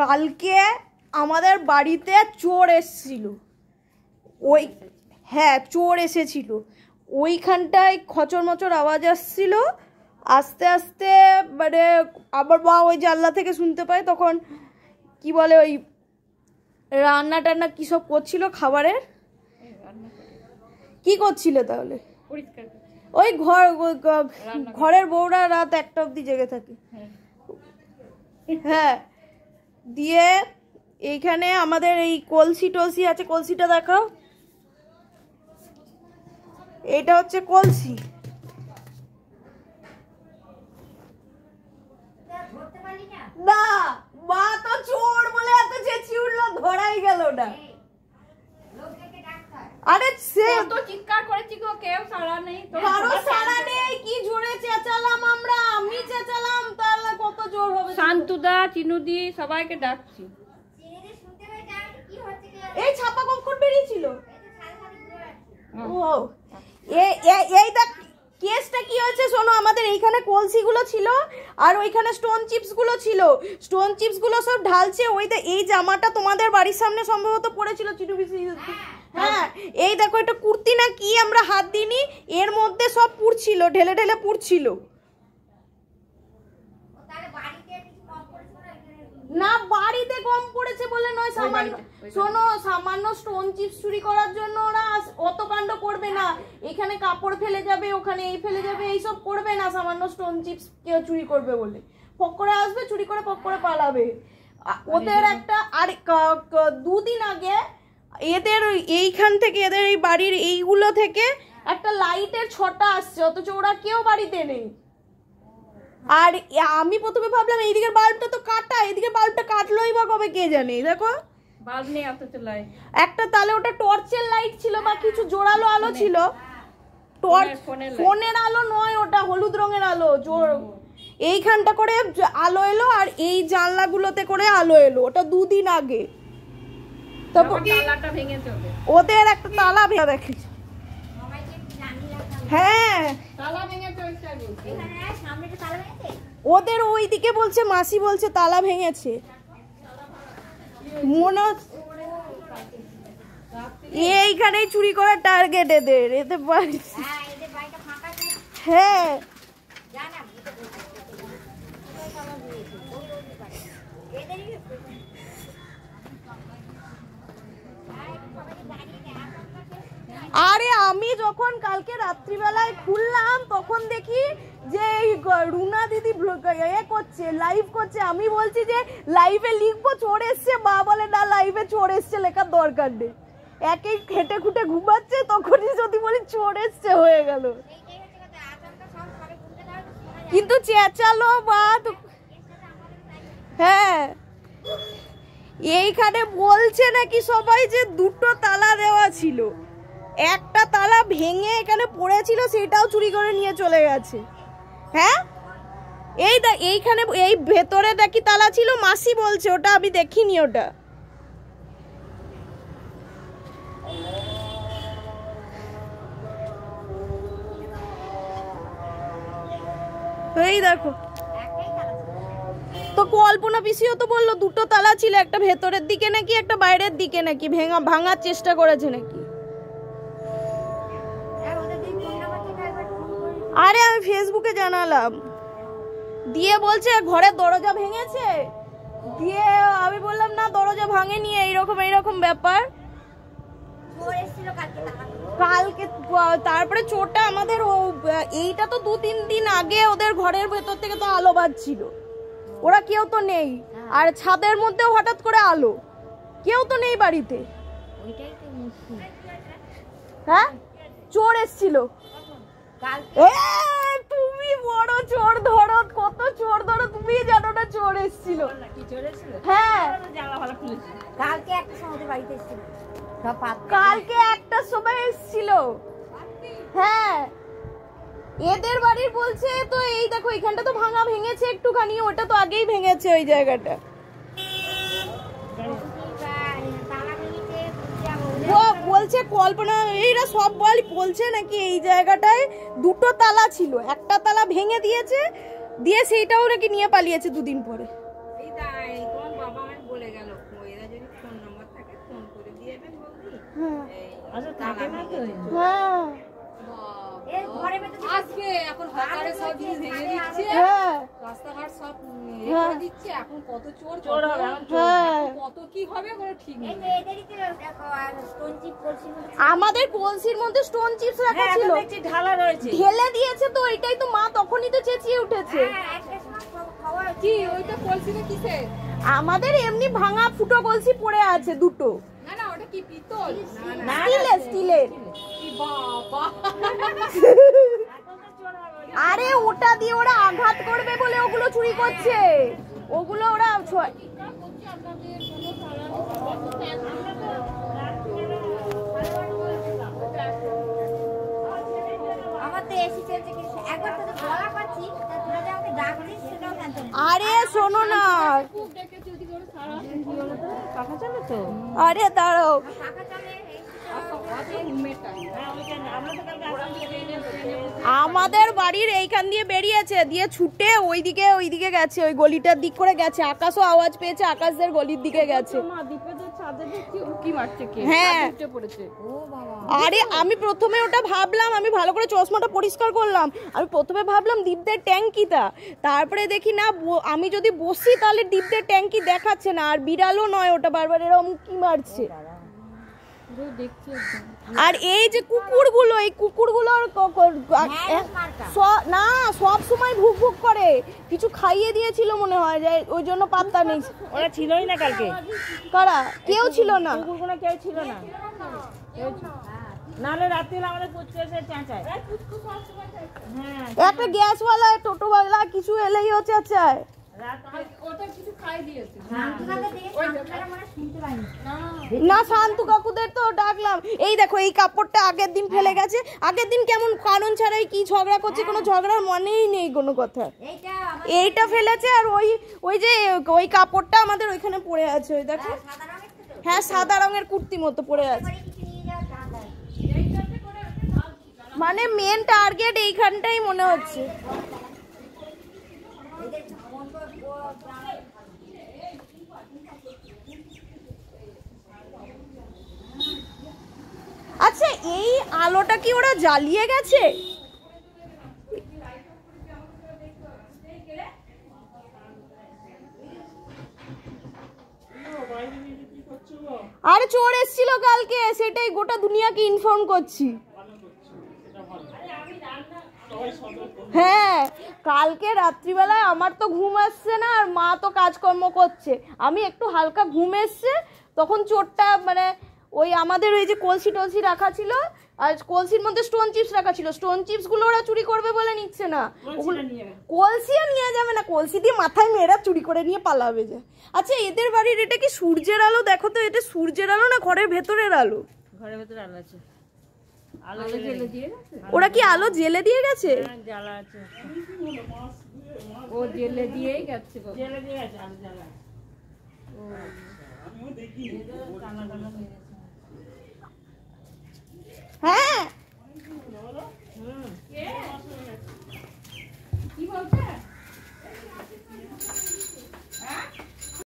কালকে আমাদের বাড়িতে চোর এসেছিল। ওই হ্যাঁ, চোর এসেছিল। ওইখানটায় খচর মচর আওয়াজ আসছিল। আস্তে আস্তে মানে আমার মা ওই জানলা থেকে শুনতে পায়। তখন কি বলে ওই রান্না টান্না কী সব করছিল খাবারের। কি করছিল তাহলে? ওই ঘরের বউরা রাত 1টা অবধি জেগে থাকে। হ্যাঁ, দিয়ে এইখানে আমাদের এই কলসি টলসি আছে। কলসিটা দেখাও। এটা হচ্ছে কলসি। না, মা তো চোর বলে এত চেঁচিয়ে উঠলো, ধরাই গেল না। আরে সে তো চিৎকার করেছি গো, কেউ সাড়া নেই। কারো সাড়া নেই। কি জোরে চেঁচালাম আমরা, আমি চেঁচালাম, তাহলে কত জোর হবে। শান্তুদা, চিনুদি সবাইকে ডাকছি। এই ছাপা কখন বেরিয়েছিল? ও এই দেখ কেসটা কি হয়েছে শোনো। আমাদের এইখানে কলসিগুলো ছিল আর ওইখানে স্টোন চিপস গুলো ছিল। স্টোন চিপস গুলো সব ঢালছে। ওই এই জামাটা তোমাদের বাড়ির সামনে সম্ভবত পড়েছিল চিটুবিসি। হ্যাঁ, এই দেখো এটা কুর্তি না কি, আমরা হাত দিইনি, এর মধ্যে সব পুড়ছিল, ঢেলে ঢেলে পুড়ছিল। না, বাড়িতে কম পড়েছে বলে নয়, সামান্য শোনো, সামান্য স্টোন চিপস চুরি করার জন্য ওরা অত কাণ্ড করবে না। এখানে কাপড় ফেলে যাবে, ওখানে এই ফেলে যাবে, এইসব করবে না। সামান্য স্টোন চিপস কেউ চুরি করবে বলে পক করে আসবে, চুরি করে পক করে পালাবে। ওদের একটা আর 2 দিন আগে এদের এইখান থেকে, এদের এই বাড়ির এইগুলো থেকে একটা লাইটের ছটা আসছে, অথচ ওরা কেউ বাড়িতে নেই। আর আমি প্রথমে ভাবলাম এইদিকের বাল্বটা তো কাটা, এদিকে বাল্বটা কাটলোই বা কবে কে জানে। দেখো বাল্ব নেই, এত চলাই একটা, তাহলে ওটা টর্চের লাইট ছিল বা কিছু জোরালো আলো ছিল। টর্চ, ফোনের আলো নয়, ওটা হলুদ রঙের আলো। জোর এইখানটা করে আলো এলো আর এই জানলাগুলোতে করে আলো এলো। ওটা 2 দিন আগে। তারপর তালাটা ভেঙে চলে, ওদের একটা তালা ভেঙে দেখেছে। হ্যাঁ, তালা ভেঙেছে। ওদের ওইদিকে বলছে, মাসি বলছে তালা ভেঙেছে। মনে এইখানেই চুরি করার টার্গেট এদের। এদের বাড়ি, হ্যাঁ আরে আমি যখন কালকে রাত্রিবেলায় খুললাম তখন দেখি যে রুনা দিদি করছে, লাইভ করছে। আমি বলছি যে লাইভে লিখবো চোর এসছে, মা বলে না লাইভে চোর এসছে লেখার দরকার নেই। একেই খেটে খুটে ঘুমাচ্ছে, তখনই যদি বলি চোর এসছে, হয়ে গেল। কিন্তু চেঁচালো মা। হ্যাঁ, এইখানে বলছে নাকি সবাই যে 2টো তালা দেওয়া ছিল, একটা তালা ভেঙে এখানে পড়েছিল, সেটাও চুরি করে নিয়ে চলে গেছে। হ্যাঁ, এইখানে এই ভেতরে দেখি তালা ছিল, মাসি বলছে, ওটা আমি দেখিনি। ওটা এই দেখো। তো কল্পনা পিসিও তো বললো 2টো তালা ছিল, একটা ভেতরের দিকে নাকি একটা বাইরের দিকে নাকি, ভাঙার চেষ্টা করেছে নাকি। আরে আমি ফেসবুকে জানালাম, দিয়ে বলছে ঘরের দরজা ভেঙেছে। দিয়ে আমি বললাম না, দরজা ভাঙেনি, এইরকম ব্যাপার। কালকে তারপরে চোরটা আমাদের এইটা তো 2-3 দিন আগে ওদের ঘরের ভেতর থেকে তো আলো বাজছিল, ওরা কেউ তো নেই। আর ছাদের মধ্যেও হঠাৎ করে আলো, কেউ তো নেই বাড়িতে। হ্যাঁ, চোর এসছিল। তুমি বড় চোর ধরো, কত চোর ধরো, তুমি জানো না চোর এসছিল। হ্যাঁ, কালকে একটা সময় বাড়িতে এসেছিল, কালকে একটার সময় এসেছিল। হ্যাঁ, এদের বাড়ির বলছে তো। এই দেখো এখানটা তো ভাঙা ভেঙেছে একটুখানি, ওটা তো আগেই ভেঙেছে ওই জায়গাটা। বলছে কল্পনা, এইরা সব বলছে নাকি এই জায়গাটায় 2টো তালা ছিল, একটা তালা ভেঙে দিয়েছে, দিয়ে সেইটাও নাকি নিয়ে পালিয়েছে 2 দিন পরে। আচ্ছা থাকে না তো হ্যাঁ আজকে এখন হকারে সব জিনিস ভেঙে দিচ্ছে, হ্যাঁ রাস্তাঘাট সব করে দিচ্ছে, এখন কত চোর চোর হবে হ্যাঁ কত কি হবে কোনো ঠিক নেই। আমাদের কলসির মধ্যে স্টোন চিপস রাখা ছিল, দেখছি ঢালা রয়েছে। ঢেলে দিয়েছে তো, এটাই তো মা তখনই তো চেঁচিয়ে উঠেছে। কি ওইটা কলসিটা কিসে? আমাদের এমনি ভাঙা ফুটো কলসি পড়ে আছে দুটো, না না ওটা কি পিতল? স্টিলের স্টিলের। কি বাবা, আরে ওটা দিয়ে ওরা আঘাত করবে বলে ওগুলো চুরি করছে, ওগুলো ওরা আরে শোনো না, পাখা চলে তো। আরে দাঁড়াও, আমাদের বাড়ির এইখান দিয়ে বেরিয়েছে, দিয়ে ছুটে ওইদিকে গেছে, ওই গলিটার দিক করে গেছে। আকাশও আওয়াজ পেয়েছে, আকাশদের গলির দিকে গেছে। হ্যাঁ আরে আমি প্রথমে ওটা ভাবলাম, আমি ভালো করে চশমাটা পরিষ্কার করলাম, আমি প্রথমে ভাবলাম দীপদের ট্যাঙ্কিটা, তারপরে দেখি না আমি যদি বসি তাহলে দীপদের ট্যাঙ্কি দেখাচ্ছে না, আর বিড়ালও নয় ওটা, বারবার এরকম কি মারছে। আর এই যে কুকুরগুলো, এই কুকুরগুলোর না সব সময় ভুক ভুক করে, কিছু খাইয়ে দিয়েছিল মনে হয়, যে ওই জন্য পাত্তা নেই। ওরা ছিলই না কালকে, কারা কেউ ছিল না, কুকুরগুলো কেউ ছিল না, নাহলে রাত্রিবেলা আমাদের পুচকে এসে চেঁচায়। হ্যাঁ একটা গ্যাসওয়ালা টোটোওয়ালা কিছু এলেই ও চেঁচায়। না শান্তু কাকুদের তো ডাকলাম। এই দেখো এই কাপড়টা আগের দিন ফেলে গেছে, আগের দিন কেমন কারণ ছাড়াই কি ঝগড়া করছে, কোনো ঝগড়ার মনেই নেই কোনো কথা। এইটা ফেলেছে, আর ওই যে ওই কাপড়টা আমাদের ওইখানে পড়ে আছে, ওই দেখো। হ্যাঁ সাদা রঙের কুর্তি মতো পড়ে আছে, মানে মেন টার্গেট এইখানটাই মনে হচ্ছে। আচ্ছা এই আলোটা কি ওরা জ্বালিয়ে গেছে? আরে চোর এসেছিল কালকে, সেটাই গোটা দুনিয়াকে ইনফর্ম করছি। হ্যাঁ কালকে রাত্রিবেলায় আমার তো ঘুম আসছে না, আর মা তো কাজকর্ম করছে, আমি একটু হালকা ঘুম এসছে, তখন চোরটা মানে ওই আমাদের ওই যে কলসি টলসি রাখা ছিল, আর কলসির মধ্যে স্টোন চিপস রাখা ছিল, স্টোন চিপস গুলো ওরা চুরি করবে বলে নিচ্ছে না, কলসিও নিয়ে যাবে না, কলসি দিয়ে মাথায় মেয়েরা চুরি করে নিয়ে পালাবে যে। আচ্ছা এদের বাড়ির এটা কি সূর্যের আলো? দেখো তো এটা সূর্যের আলো না ঘরের ভেতরের আলো? ঘরের ভেতরে আলো আছে, ওরা কি আলো জেলে দিয়ে গেছে? জ্বালা আছে, ও জেলে দিয়েই গেছে, জ্বালা দিয়ে আছে, আলো জ্বালা। ও আমিও দেখি টানা টানা